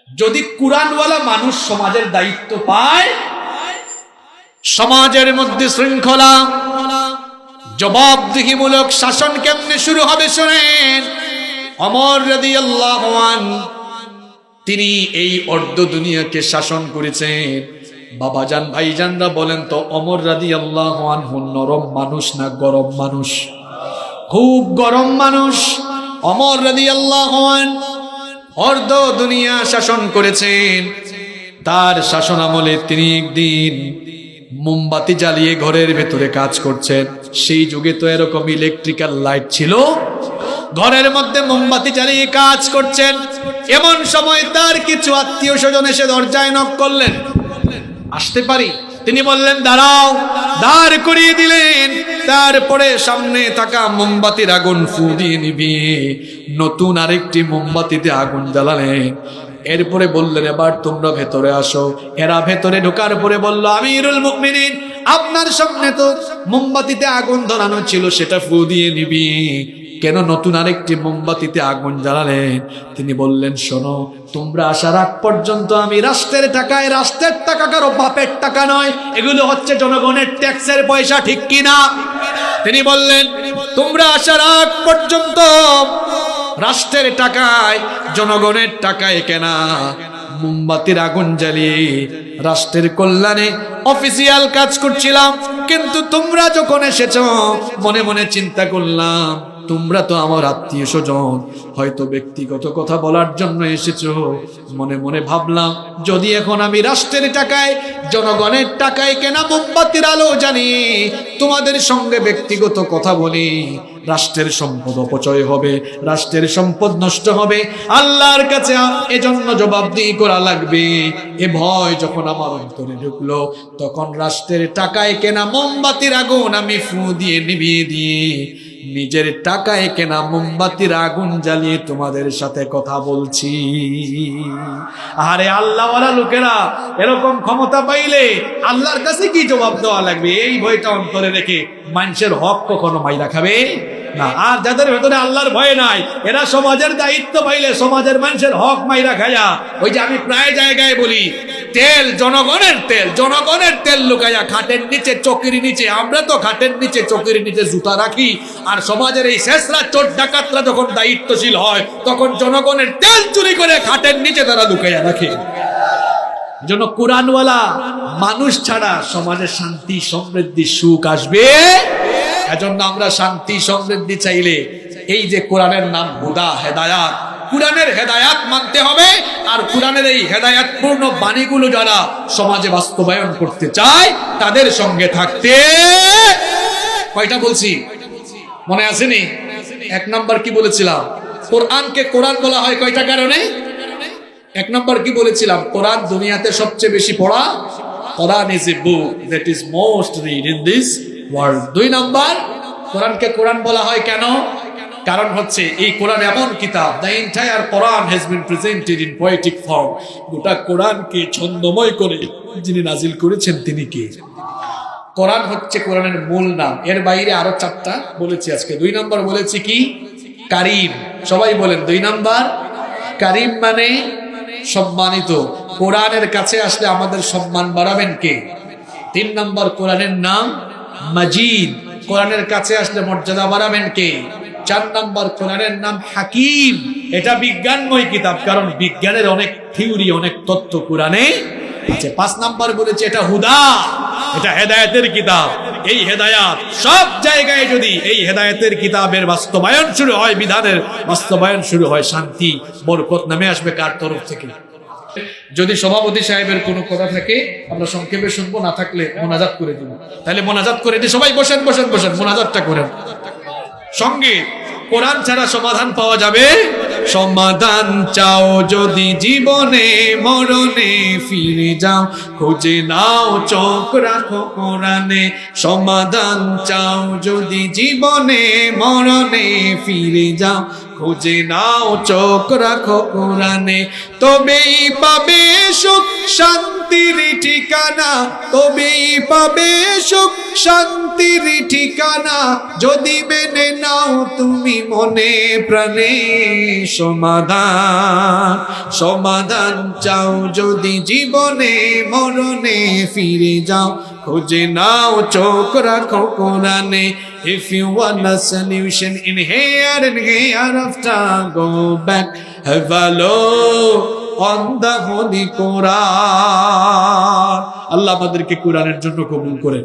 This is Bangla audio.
যদি কুরআনওয়ালা মানুষ সমাজের দায়িত্ব পায়, সমাজের মধ্যে শৃঙ্খলা, জবাবদিহিমূলক শাসন কেমনে শুরু হবে শুনেন। ওমর রাদিয়াল্লাহু আনহু তিনি এই অর্ধ দুনিয়াকে শাসন করেছেন। বাবাজান ভাইজানরা বলেন তো, ওমর রাদিয়াল্লাহু আনহু নরম মানুষ না গরম মানুষ? খুব গরম মানুষ। ওমর রাদিয়াল্লাহু আনহু অর্ধ দুনিয়া শাসন করেছেন। তার শাসন আমলে তিনি একদিন মোমবাতি জ্বালিয়ে ঘরের ভেতরে কাজ করছেন। সেই যুগে তো এরকম ইলেকট্রিক্যাল লাইট ছিল, ঘরের মধ্যে মোমবাতি জ্বালিয়ে কাজ করছেন। এমন সময় তার কিছু আত্মীয় স্বজন এসে দরজায় নক করলেন, আসতে পারি? তিনি বললেন দাঁড়াও, দাঁড় করিয়ে দিলেন। তারপরে সামনে থাকা মোমবাতির আগুন ফু দিয়ে নিভিয়ে নতুন আরেকটি মোমবাতিতে আগুন জ্বালালেন। এরপরে বললেন এবার তোমরা ভেতরে আসো। এরা ভেতরে ঢোকার পরে বলল, আমিরুল মুমিনিন, আপনার সামনে তো মোমবাতিতে আগুন ধরানো ছিল, সেটা ফু দিয়ে নিভিয়ে কেন নতুন আরেকটি মোমবাতিতে আগুন জ্বালালেন? তিনি বললেন শোনো, তোমরা আসার আগ পর্যন্ত আমি রাষ্ট্রের টাকায়, রাষ্ট্রের টাকা কারো বাপের টাকা নয়, এগুলো হচ্ছে জনগণের ট্যাক্সের পয়সা, ঠিক কিনা? তিনি বললেন তোমরা আসার আগ পর্যন্ত রাষ্ট্রের টাকায়, জনগণের টাকায় কেনা মোমবাতির আগুন জ্বালিয়ে রাষ্ট্রের কল্যাণে অফিসিয়াল কাজ করছিলাম। কিন্তু তোমরা যখন এসেছো, মনে মনে চিন্তা করলাম তোমরা তো আমার আত্মীয় স্বজন, হয়তো ব্যক্তিগত কথা বলার জন্য এসেছো। মনে মনে ভাবলাম যদি এখন আমি রাষ্ট্রের টাকায়, জনগণের টাকায় কেনা মোমবাতির আলো জ্বালিয়ে তোমাদের সঙ্গে ব্যক্তিগত কথা বলি, রাষ্ট্রের সম্পদ অপচয় হবে, রাষ্ট্রের সম্পদ নষ্ট হবে, আল্লাহর কাছে এজন্য জবাবদিহি করা লাগবে। এ ভয় যখন আমার অন্তরে ঢুকলো, তখন রাষ্ট্রের টাকায় কেনা মোমবাতির আগুন আমি ফু দিয়ে নিভিয়ে দিয়ে নিজের টাকায় কেনা মোমবাতির আগুন জ্বালিয়ে তোমাদের সাথে কথা বলছি। আরে আল্লাহওয়ালা লোকেরা এরকম ক্ষমতা পাইলে আল্লাহর কাছে কি জবাব দেওয়া লাগবে? এই ভয়টা অন্তরে রেখে মানুষের হক কখনো মাইরা খাবে না। আর যাদের ভেতরে আল্লাহর ভয় নাই, এরা সমাজের দায়িত্ব পাইলে সমাজের মানুষের হক মাইরা খায়া, ওই যে আমি প্রায় জায়গায় বলি, তেল জনগণের তেল লুকায়া খাটের নিচে, চকির নিচে। আমরা তো খাটের নিচে, চকির নিচে জুতা রাখি, আর সমাজের এই শেষরা চোর ডাকাতরা যখন দায়িত্বশীল হয়, তখন জনগণের তেল চুরি করে খাটের নিচে তারা লুকায়া রাখে। জন্য কোরআনওয়ালা মানুষ ছাড়া সমাজে শান্তি, সমৃদ্ধি, সুখ আসবে। এজন্য আমরা শান্তি, সমৃদ্ধি চাইলে এই যে কোরআনের নাম হুদা, হেদায়াত, কোরআনের হেদায়াত মানতে হবে। আর কোরআনের এই হেদায়াত পূর্ণ বাণীগুলো যারা সমাজে বাস্তবায়ন করতে চায়, তাদের সঙ্গে থাকতে। কয়টা বলছি মনে আসেনি? এক নম্বর কি বলেছিলাম? কোরআনকে কোরআন বলা হয় কয়টা কারণে? এক নম্বর কি বলেছিলাম? কোরআন দুনিয়াতে সবচেয়ে বেশি পড়া। Quran is a book that is most read in this world. দুই নম্বর, কোরআনকে কোরআন বলা হয় কেন? কারণ হচ্ছে এই কোরআন এমন কিতাব, the entire Quran has been presented in poetic form. গোটা কোরআনকে ছন্দময় করে যিনি নাজিল করেছেন তিনি কে? কোরআন হচ্ছে কোরআনের মূল নাম। এর বাইরে আরো চারটা বলেছি আজকে। দুই নম্বর বলেছি কি? কারিম। সবাই বলেন দুই নম্বর। কারিম মানে সম্মানিত। কোরআনের কাছে আসলে আমাদের সম্মান বাড়াবেন কে? তিন নম্বর, কোরআনের নাম মাজিদ। কোরআনের কাছে আসলে মর্যাদা বাড়াবেন কে? চার নম্বর, কোরআনের নাম হাকিম। এটা বিজ্ঞানময় কিতাব, কারণ বিজ্ঞানের অনেক থিওরি, অনেক তথ্য কোরআনে আছে। পাঁচ নম্বর বলেছে এটা হুদা, এটা হেদায়েতের কিতাব। এই হেদায়াত সব জায়গায় যদি এই হেদায়েতের কিতাবের বাস্তবায়ন শুরু হয়, বিধানের বাস্তবায়ন শুরু হয়, শান্তি, বরকত নামে আসবে কার তরফ থেকে? যদি সভাপতি সাহেবের কোনো কথা থাকে আমরা সংক্ষেপে শুনবো, না থাকলে মোনাজাত করে দিব। তাহলে মোনাজাত করে দিই, সবাই বসেন বসেন বসেন, মোনাজাতটা করেন। সঙ্গে কোরআন ছাড়া সমাধান পাওয়া যাবে? সমাধান চাও যদি জীবনে মরণে, ফিরে যাও খুঁজে নাও চোখ রাখো কোরআনে। সমাধান চাও যদি জীবনে মরণে, ফিরে যাও খুঁজে নাও চোখ রাখো কোরআনে। তবেই পাবে সুখ শান্তির ঠিকানা, তবেই পাবে সুখ শান্তির ঠিকানা, যদি মেনে নাও তুমি মনে প্রাণে সমাধান। সমাধান চাও যদি জীবনে মরণে ফিরে যাও, খুঁজে নাও চোখ রাখো কোরআনে। If you want a solution in here and hereafter, go back, have a look on the Holy Quran. আল্লাহ আমাদেরকে কোরআনের জন্য কবুল করেন।